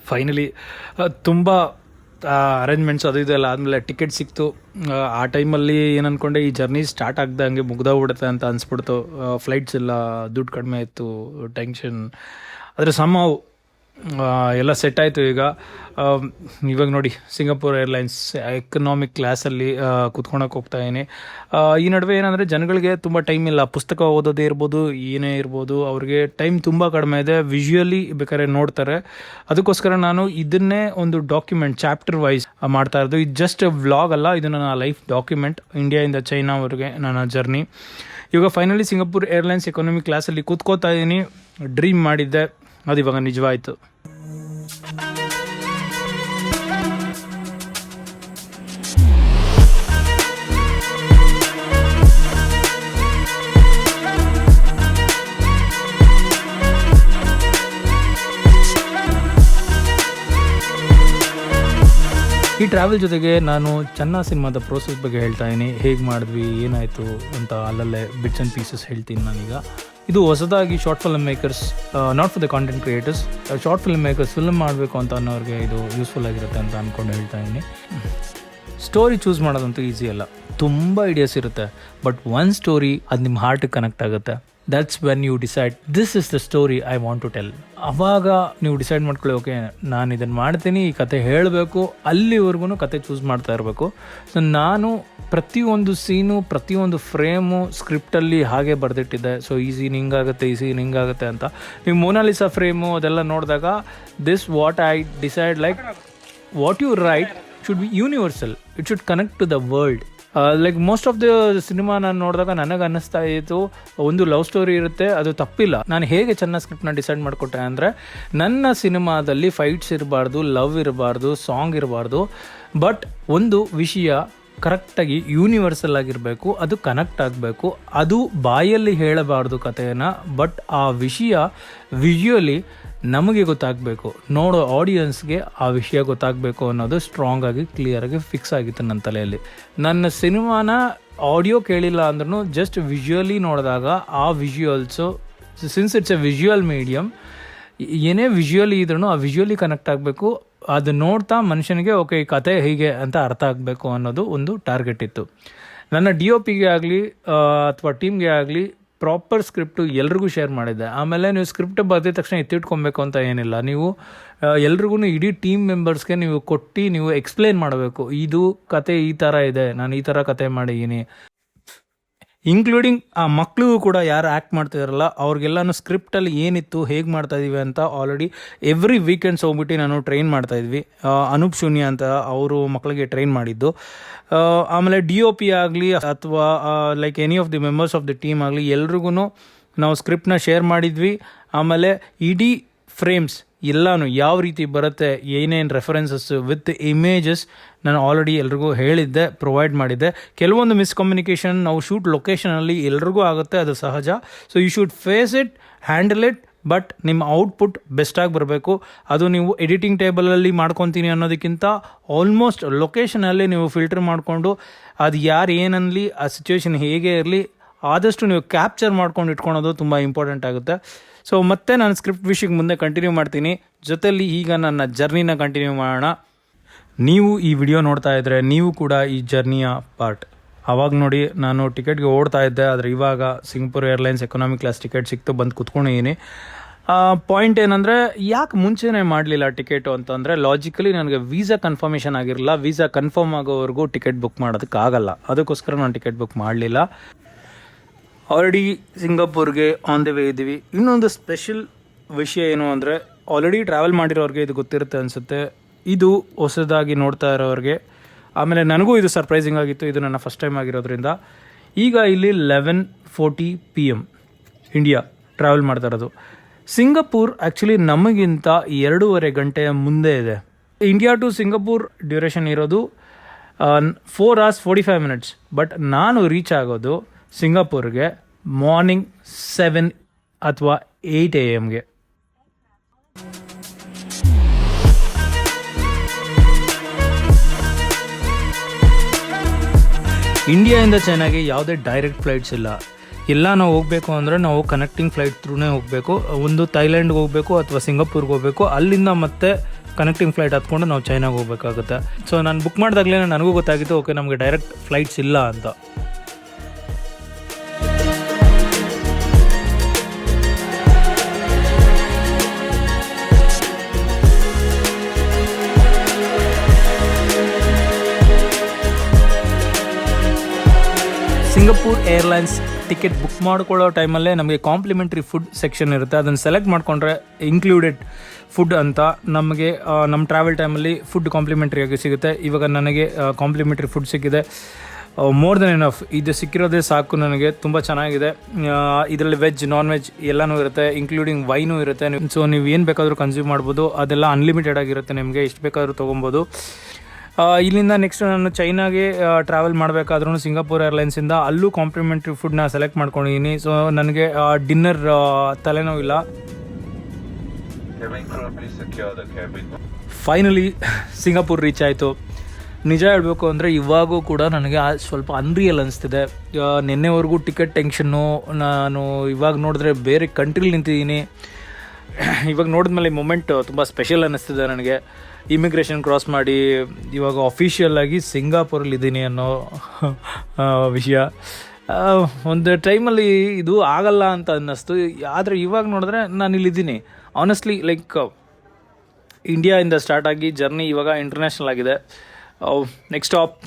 Finally ತುಂಬ arrangements ಅದು ಇದೆಲ್ಲ ಆದಮೇಲೆ ಟಿಕೆಟ್ ಸಿಕ್ತು. ಆ ಟೈಮಲ್ಲಿ ಏನು ಅಂದ್ಕೊಂಡೆ, ಈ ಜರ್ನಿ ಸ್ಟಾರ್ಟ್ ಆಗ್ದಂಗೆ ಮುಗ್ದೋಗ್ಬಿಡುತ್ತೆ ಅಂತ ಅನಿಸ್ಬಿಡ್ತು. ಫ್ಲೈಟ್ಸ್ ಎಲ್ಲ ದುಡ್ಡು ಕಡಿಮೆ ಇತ್ತು, ಟೆನ್ಷನ್. ಆದರೆ ಸಮ್ಹಾವ್ ಎಲ್ಲ ಸೆಟ್ ಆಯಿತು. ಇವಾಗ ನೋಡಿ, ಸಿಂಗಾಪುರ್ ಏರ್ಲೈನ್ಸ್ ಎಕನಾಮಿಕ್ ಕ್ಲಾಸಲ್ಲಿ ಕೂತ್ಕೊಳಕ್ಕೆ ಹೋಗ್ತಾಯಿದ್ದೀನಿ. ಈ ನಡುವೆ ಏನಂದರೆ ಜನಗಳಿಗೆ ತುಂಬ ಟೈಮ್ ಇಲ್ಲ. ಪುಸ್ತಕ ಓದೋದೇ ಇರ್ಬೋದು, ಏನೇ ಇರ್ಬೋದು, ಅವ್ರಿಗೆ ಟೈಮ್ ತುಂಬ ಕಡಿಮೆ ಇದೆ. ವಿಜುವಲಿ ಬೇಕಾದ್ರೆ ನೋಡ್ತಾರೆ. ಅದಕ್ಕೋಸ್ಕರ ನಾನು ಇದನ್ನೇ ಒಂದು ಡಾಕ್ಯುಮೆಂಟ್ ಚಾಪ್ಟರ್ ವೈಸ್ ಮಾಡ್ತಾ ಇರೋದು. ಇದು ಜಸ್ಟ್ ವ್ಲಾಗ್ ಅಲ್ಲ, ಇದು ನನ್ನ ಲೈಫ್ ಡಾಕ್ಯುಮೆಂಟ್. ಇಂಡಿಯಾಯಿಂದ ಚೈನಾವರೆಗೆ ನನ್ನ ಜರ್ನಿ. ಇವಾಗ ಫೈನಲಿ ಸಿಂಗಾಪುರ್ ಏರ್ಲೈನ್ಸ್ ಎಕನಾಮಿಕ್ ಕ್ಲಾಸಲ್ಲಿ ಕೂತ್ಕೋತಾ ಇದ್ದೀನಿ. ಡ್ರೀಮ್ ಮಾಡಿದ್ದೆ, ಅದು ಇವಾಗ ನಿಜವಾಯಿತು. ಈ ಟ್ರಾವೆಲ್ ಜೊತೆಗೆ ನಾನು ಚೆನ್ನ ಸಿನಿಮಾದ ಪ್ರೋಸೆಸ್ ಬಗ್ಗೆ ಹೇಳ್ತಾ ಇದ್ದೀನಿ. ಹೇಗೆ ಮಾಡಿದ್ವಿ, ಏನಾಯಿತು ಅಂತ ಅಲ್ಲಲ್ಲೇ ಬಿಟ್ಸ್ ಆ್ಯಂಡ್ ಪೀಸಸ್ ಹೇಳ್ತೀನಿ ನಾನೀಗ. ಇದು ಹೊಸದಾಗಿ short film makers, not for the content creators, short film makers film ಮಾಡಬೇಕು ಅಂತ ಅನ್ನೋರಿಗೆ ಇದು ಯೂಸ್ಫುಲ್ ಆಗಿರುತ್ತೆ ಅಂತ ಅಂದ್ಕೊಂಡು ಹೇಳ್ತಾ ಇದ್ದೀನಿ. ಸ್ಟೋರಿ ಚೂಸ್ ಮಾಡೋದಂತೂ ಈಸಿ ಅಲ್ಲ, ತುಂಬ ಐಡಿಯಾಸ್ ಇರುತ್ತೆ. ಬಟ್ ಒನ್ ಸ್ಟೋರಿ ಅದು ನಿಮ್ಮ ಹಾರ್ಟಿಗೆ ಕನೆಕ್ಟ್ ಆಗುತ್ತೆ. That's when you decide this is the story I want to tell. ಆವಾಗ ನೀವು ಡಿಸೈಡ್ ಮಾಡ್ಕೊಳ್ಳಿ, ಓಕೆ ನಾನು ಇದನ್ನು ಮಾಡ್ತೀನಿ, ಈ ಕತೆ ಹೇಳಬೇಕು, ಅಲ್ಲಿವರೆಗೂ ಕತೆ ಚೂಸ್ ಮಾಡ್ತಾ ಇರಬೇಕು. ಸೊ ನಾನು ಪ್ರತಿಯೊಂದು ಸೀನು, ಪ್ರತಿಯೊಂದು ಫ್ರೇಮು ಸ್ಕ್ರಿಪ್ಟಲ್ಲಿ ಹಾಗೆ ಬರೆದಿಟ್ಟಿದ್ದೆ. ಸೊ ಈ ಸೀನ್ ಹಿಂಗಾಗುತ್ತೆ, ಈ ಸೀನ್ ಹಿಂಗಾಗುತ್ತೆ ಅಂತ. ನೀವು ಮೊನಾಲಿಸಾ ಫ್ರೇಮು ಅದೆಲ್ಲ ನೋಡಿದಾಗ this what I decide, like what you write should be universal, it should connect to the world. Like most of the cinema ನಾನು ನೋಡಿದಾಗ ನನಗೆ ಅನ್ನಿಸ್ತಾ ಇತ್ತು, ಒಂದು ಲವ್ ಸ್ಟೋರಿ ಇರುತ್ತೆ, ಅದು ತಪ್ಪಿಲ್ಲ. ನಾನು ಹೇಗೆ ಚೆನ್ನಾಗಿ ಸ್ಕ್ರಿಪ್ಟ್ನ ಡಿಸೈಡ್ ಮಾಡಿಕೊಟ್ಟೆ ಅಂದರೆ, ನನ್ನ ಸಿನಿಮಾದಲ್ಲಿ ಫೈಟ್ಸ್ ಇರಬಾರ್ದು, ಲವ್ ಇರಬಾರ್ದು, ಸಾಂಗ್ ಇರಬಾರ್ದು, ಬಟ್ ಒಂದು ವಿಷಯ ಕರೆಕ್ಟಾಗಿ ಯೂನಿವರ್ಸಲ್ ಆಗಿರಬೇಕು, ಅದು ಕನೆಕ್ಟ್ ಆಗಬೇಕು. ಅದು ಬಾಯಲ್ಲಿ ಹೇಳಬಾರ್ದು ಕಥೆಯನ್ನು, ಬಟ್ ಆ ವಿಷಯ ವಿಜುವಲಿ ನಮಗೆ ಗೊತ್ತಾಗಬೇಕು, ನೋಡೋ ಆಡಿಯನ್ಸ್ಗೆ ಆ ವಿಷಯ ಗೊತ್ತಾಗಬೇಕು ಅನ್ನೋದು ಸ್ಟ್ರಾಂಗ್ ಆಗಿ ಕ್ಲಿಯರಾಗಿ ಫಿಕ್ಸ್ ಆಗಿತ್ತು ನನ್ನ ತಲೆಯಲ್ಲಿ. ನನ್ನ ಸಿನಿಮಾನ ಆಡಿಯೋ ಕೇಳಿಲ್ಲ ಅಂದ್ರೂ ಜಸ್ಟ್ ವಿಜುವಲಿ ನೋಡಿದಾಗ ಆ visuals, since it's A visual medium, ಏನೇ ವಿಜುವಲಿ ಇದ್ರೂ ಆ ವಿಜುವಲಿ ಕನೆಕ್ಟ್ ಆಗಬೇಕು. ಅದು ನೋಡ್ತಾ ಮನುಷ್ಯನಿಗೆ ಓಕೆ ಈ ಕತೆ ಹೀಗೆ ಅಂತ ಅರ್ಥ ಆಗಬೇಕು ಅನ್ನೋದು ಒಂದು ಟಾರ್ಗೆಟ್ ಇತ್ತು. ನನ್ನ DOPಗೆ ಆಗಲಿ ಅಥವಾ ಟೀಮ್ಗೆ ಆಗಲಿ ಪ್ರಾಪರ್ ಸ್ಕ್ರಿಪ್ಟು ಎಲ್ರಿಗೂ ಶೇರ್ ಮಾಡಿದ್ದೆ. ಆಮೇಲೆ ನೀವು ಸ್ಕ್ರಿಪ್ಟ್ ಬರೆದಿದ ತಕ್ಷಣ ಎತ್ತಿಟ್ಕೊಬೇಕು ಅಂತ ಏನಿಲ್ಲ. ನೀವು ಎಲ್ರಿಗೂ, ಇಡೀ ಟೀಮ್ ಮೆಂಬರ್ಸ್ಗೆ ನೀವು ಕೊಟ್ಟು ನೀವು ಎಕ್ಸ್ಪ್ಲೇನ್ ಮಾಡಬೇಕು, ಇದು ಕತೆ ಈ ಥರ ಇದೆ, ನಾನು ಈ ಥರ ಕತೆ ಮಾಡಿದ್ದೀನಿ. ಇನ್ಕ್ಲೂಡಿಂಗ್ ಆ ಮಕ್ಕಳಿಗೂ ಕೂಡ ಯಾರು ಆ್ಯಕ್ಟ್ ಮಾಡ್ತಿದಾರಲ್ಲ ಅವ್ರಿಗೆಲ್ಲನೂ ಸ್ಕ್ರಿಪ್ಟಲ್ಲಿ ಏನಿತ್ತು, ಹೇಗೆ ಮಾಡ್ತಾಯಿದ್ದೀವಿ ಅಂತ ಆಲ್ರೆಡಿ ಎವ್ರಿ ವೀಕೆಂಡ್ಸ್ ಹೋಗ್ಬಿಟ್ಟು ನಾನು ಟ್ರೈನ್ ಮಾಡ್ತಾಯಿದ್ವಿ. ಅನೂಪ್ ಶೂನ್ಯ ಅಂತ ಅವರು ಮಕ್ಕಳಿಗೆ ಟ್ರೈನ್ ಮಾಡಿದ್ದು. ಆಮೇಲೆ DOP ಆಗಲಿ ಅಥವಾ like any of the members of the team ಆಗಲಿ ಎಲ್ರಿಗೂ ನಾವು ಸ್ಕ್ರಿಪ್ಟ್ನ ಶೇರ್ ಮಾಡಿದ್ವಿ. ಆಮೇಲೆ ಇಡೀ ಫ್ರೇಮ್ಸ್ ಎಲ್ಲನೂ ಯಾವ ರೀತಿ ಬರುತ್ತೆ, ಏನೇನು ರೆಫರೆನ್ಸಸ್ಸು ವಿತ್ ಇಮೇಜಸ್ ನಾನು ಆಲ್ರೆಡಿ ಎಲ್ರಿಗೂ ಹೇಳಿದ್ದೆ, ಪ್ರೊವೈಡ್ ಮಾಡಿದ್ದೆ. ಕೆಲವೊಂದು ಮಿಸ್ಕಮ್ಯುನಿಕೇಷನ್ ನಾವು ಶೂಟ್ ಲೊಕೇಶನಲ್ಲಿ ಎಲ್ರಿಗೂ ಆಗುತ್ತೆ, ಅದು ಸಹಜ. So you should face it, handle it, but ನಿಮ್ಮ ಔಟ್ಪುಟ್ ಬೆಸ್ಟಾಗಿ ಬರಬೇಕು. ಅದು ನೀವು ಎಡಿಟಿಂಗ್ ಟೇಬಲಲ್ಲಿ ಮಾಡ್ಕೊತೀನಿ ಅನ್ನೋದಕ್ಕಿಂತ ಆಲ್ಮೋಸ್ಟ್ ಲೊಕೇಶನಲ್ಲಿ ನೀವು ಫಿಲ್ಟರ್ ಮಾಡಿಕೊಂಡು ಅದು ಯಾರು ಏನನ್ನಲಿ, ಆ ಸಿಚುವೇಶನ್ ಹೇಗೆ ಇರಲಿ, ಆದಷ್ಟು ನೀವು ಕ್ಯಾಪ್ಚರ್ ಮಾಡ್ಕೊಂಡು ಇಟ್ಕೊಳೋದು ತುಂಬ ಇಂಪಾರ್ಟೆಂಟ್ ಆಗುತ್ತೆ. ಸೊ ಮತ್ತೆ ನಾನು ಸ್ಕ್ರಿಪ್ಟ್ ವಿಷಯಕ್ಕೆ ಮುಂದೆ ಕಂಟಿನ್ಯೂ ಮಾಡ್ತೀನಿ. ಜೊತೆಯಲ್ಲಿ ಈಗ ನನ್ನ ಜರ್ನಿನ ಕಂಟಿನ್ಯೂ ಮಾಡೋಣ. ನೀವು ಈ ವಿಡಿಯೋ ನೋಡ್ತಾ ಇದ್ದರೆ ನೀವು ಕೂಡ ಈ ಜರ್ನಿಯ ಪಾರ್ಟ್. ಆವಾಗ ನೋಡಿ ನಾನು ಟಿಕೆಟ್ಗೆ ಓಡ್ತಾ ಇದ್ದೆ, ಆದರೆ ಇವಾಗ Singapore airlines economic class ticket ಸಿಕ್ತು, ಬಂದು ಕುತ್ಕೊಂಡಿದ್ದೀನಿ. ಪಾಯಿಂಟ್ ಏನಂದರೆ, ಯಾಕೆ ಮುಂಚೆನೇ ಮಾಡಲಿಲ್ಲ ಟಿಕೆಟು ಅಂತಂದರೆ, ಲಾಜಿಕಲಿ ನನಗೆ ವೀಸಾ ಕನ್ಫರ್ಮೇಷನ್ ಆಗಿರಲಿಲ್ಲ. ವೀಸಾ ಕನ್ಫರ್ಮ್ ಆಗೋವರೆಗೂ ಟಿಕೆಟ್ ಬುಕ್ ಮಾಡೋದಕ್ಕಾಗಲ್ಲ. ಅದಕ್ಕೋಸ್ಕರ ನಾನು ಟಿಕೆಟ್ ಬುಕ್ ಮಾಡಲಿಲ್ಲ. ಆಲ್ರೆಡಿ ಸಿಂಗಾಪುರ್ಗೆ ಆನ್ ದ ವೇ ಇದ್ದೀವಿ. ಇನ್ನೊಂದು ಸ್ಪೆಷಲ್ ವಿಷಯ ಏನು ಅಂದರೆ, ಆಲ್ರೆಡಿ ಟ್ರಾವೆಲ್ ಮಾಡಿರೋರಿಗೆ ಇದು ಗೊತ್ತಿರುತ್ತೆ ಅನಿಸುತ್ತೆ, ಇದು ಹೊಸದಾಗಿ ನೋಡ್ತಾ ಇರೋರಿಗೆ. ಆಮೇಲೆ ನನಗೂ ಇದು ಸರ್ಪ್ರೈಸಿಂಗ್ ಆಗಿತ್ತು, ಇದು ನನ್ನ ಫಸ್ಟ್ ಟೈಮ್ ಆಗಿರೋದ್ರಿಂದ. ಈಗ ಇಲ್ಲಿ 11:40 PM ಇಂಡಿಯಾ ಟ್ರಾವೆಲ್ ಮಾಡ್ತಾ ಇರೋದು. ಸಿಂಗಾಪುರ್ ಆ್ಯಕ್ಚುಲಿ ನಮಗಿಂತ 2.5 ಗಂಟೆಯ ಮುಂದೆ ಇದೆ. ಇಂಡಿಯಾ ಟು ಸಿಂಗಾಪುರ್ ಡ್ಯೂರೇಷನ್ ಇರೋದು 4 hours 45 minutes. ಬಟ್ ನಾನು ರೀಚ್ ಆಗೋದು ಸಿಂಗಾಪುರ್ಗೆ ಮಾರ್ನಿಂಗ್ 7 ಅಥವಾ 8 AM. ಇಂಡಿಯಾದಿಂದ ಚೈನಾಗೆ ಯಾವುದೇ ಡೈರೆಕ್ಟ್ ಫ್ಲೈಟ್ಸ್ ಇಲ್ಲ. ಎಲ್ಲ ನಾವು ಹೋಗಬೇಕು ಅಂದರೆ ನಾವು ಕನೆಕ್ಟಿಂಗ್ ಫ್ಲೈಟ್ ಥ್ರೂನೇ ಹೋಗಬೇಕು. ಒಂದು ಥೈಲ್ಯಾಂಡ್ಗೆ ಹೋಗಬೇಕು ಅಥವಾ ಸಿಂಗಾಪುರ್ಗೆ ಹೋಗಬೇಕು, ಅಲ್ಲಿಂದ ಮತ್ತೆ ಕನೆಕ್ಟಿಂಗ್ ಫ್ಲೈಟ್ ಹತ್ಕೊಂಡು ನಾವು ಚೈನಾಗೆ ಹೋಗಬೇಕಾಗುತ್ತೆ. ಸೊ ನಾನು ಬುಕ್ ಮಾಡಿದಾಗಲೇ ನನಗೂ ಗೊತ್ತಾಗಿತ್ತು, ಓಕೆ ನಮಗೆ ಡೈರೆಕ್ಟ್ ಫ್ಲೈಟ್ಸ್ ಇಲ್ಲ ಅಂತ. ಸಿಂಗಪೂರ್ ಏರ್ಲೈನ್ಸ್ ಟಿಕೆಟ್ ಬುಕ್ ಮಾಡ್ಕೊಳ್ಳೋ ಟೈಮಲ್ಲೇ ನಮಗೆ ಕಾಂಪ್ಲಿಮೆಂಟ್ರಿ ಫುಡ್ ಸೆಕ್ಷನ್ ಇರುತ್ತೆ. ಅದನ್ನು ಸೆಲೆಕ್ಟ್ ಮಾಡಿಕೊಂಡ್ರೆ ಇನ್ಕ್ಲೂಡೆಡ್ ಫುಡ್ ಅಂತ ನಮಗೆ ನಮ್ಮ ಟ್ರಾವೆಲ್ ಟೈಮಲ್ಲಿ ಫುಡ್ ಕಾಂಪ್ಲಿಮೆಂಟ್ರಿಯಾಗಿ ಸಿಗುತ್ತೆ. ಇವಾಗ ನನಗೆ ಕಾಂಪ್ಲಿಮೆಂಟ್ರಿ ಫುಡ್ ಸಿಕ್ಕಿದೆ, ಮೋರ್ ದೆನ್ ಎನಫ್. ಇದು ಸಿಕ್ಕಿರೋದೇ ಸಾಕು ನನಗೆ, ತುಂಬ ಚೆನ್ನಾಗಿದೆ. ಇದರಲ್ಲಿ ವೆಜ್ ನಾನ್ ವೆಜ್ ಎಲ್ಲನೂ ಇರುತ್ತೆ, ಇನ್ಕ್ಲೂಡಿಂಗ್ ವೈನು ಇರುತ್ತೆ. ಸೊ ನೀವು ಏನು ಬೇಕಾದರೂ ಕನ್ಸ್ಯೂಮ್ ಮಾಡ್ಬೋದು, ಅದೆಲ್ಲ ಅನ್ಲಿಮಿಟೆಡ್ ಆಗಿರುತ್ತೆ, ನಿಮಗೆ ಎಷ್ಟು ಬೇಕಾದರೂ ತೊಗೊಬೋದು. ಇಲ್ಲಿಂದ ನೆಕ್ಸ್ಟ್ ನಾನು ಚೈನಾಗೆ ಟ್ರಾವೆಲ್ ಮಾಡಬೇಕಾದ್ರೂ ಸಿಂಗಾಪುರ್ ಏರ್ಲೈನ್ಸಿಂದ ಅಲ್ಲೂ ಕಾಂಪ್ಲಿಮೆಂಟ್ರಿ ಫುಡ್ನ ಸೆಲೆಕ್ಟ್ ಮಾಡ್ಕೊಂಡಿದ್ದೀನಿ. ಸೊ ನನಗೆ ಡಿನ್ನರ್ ತಲೆನೋವಿಲ್ಲ. ಫೈನಲಿ ಸಿಂಗಾಪುರ್ ರೀಚ್ ಆಯಿತು. ನಿಜ ಹೇಳಬೇಕು ಅಂದರೆ ಇವಾಗೂ ಕೂಡ ನನಗೆ ಸ್ವಲ್ಪ ಅನ್ರಿಯಲ್ ಅನಿಸ್ತಿದೆ. ನಿನ್ನೆವರೆಗೂ ಟಿಕೆಟ್ ಟೆನ್ಷನ್ನು, ನಾನು ಇವಾಗ ನೋಡಿದ್ರೆ ಬೇರೆ ಕಂಟ್ರಿಲಿ ನಿಂತಿದ್ದೀನಿ. ಇವಾಗ ನೋಡಿದ್ಮೇಲೆ ಈ ಮೊಮೆಂಟ್ ತುಂಬ ಸ್ಪೆಷಲ್ ಅನ್ನಿಸ್ತಿದೆ ನನಗೆ. ಇಮಿಗ್ರೇಷನ್ ಕ್ರಾಸ್ ಮಾಡಿ ಇವಾಗ ಅಫಿಷಿಯಲ್ಲಾಗಿ ಸಿಂಗಾಪುರಲ್ಲಿದ್ದೀನಿ ಅನ್ನೋ ವಿಷಯ. ಒಂದು ಟೈಮಲ್ಲಿ ಇದು ಆಗಲ್ಲ ಅಂತ ಅನ್ನಿಸ್ತು, ಆದರೆ ಇವಾಗ ನೋಡಿದ್ರೆ ನಾನು ಇಲ್ಲಿದ್ದೀನಿ. ಆನೆಸ್ಟ್ಲಿ ಲೈಕ್ ಇಂಡಿಯಾಯಿಂದ ಸ್ಟಾರ್ಟ್ ಆಗಿ ಜರ್ನಿ ಇವಾಗ ಇಂಟರ್ನ್ಯಾಷನಲ್ ಆಗಿದೆ. Next stop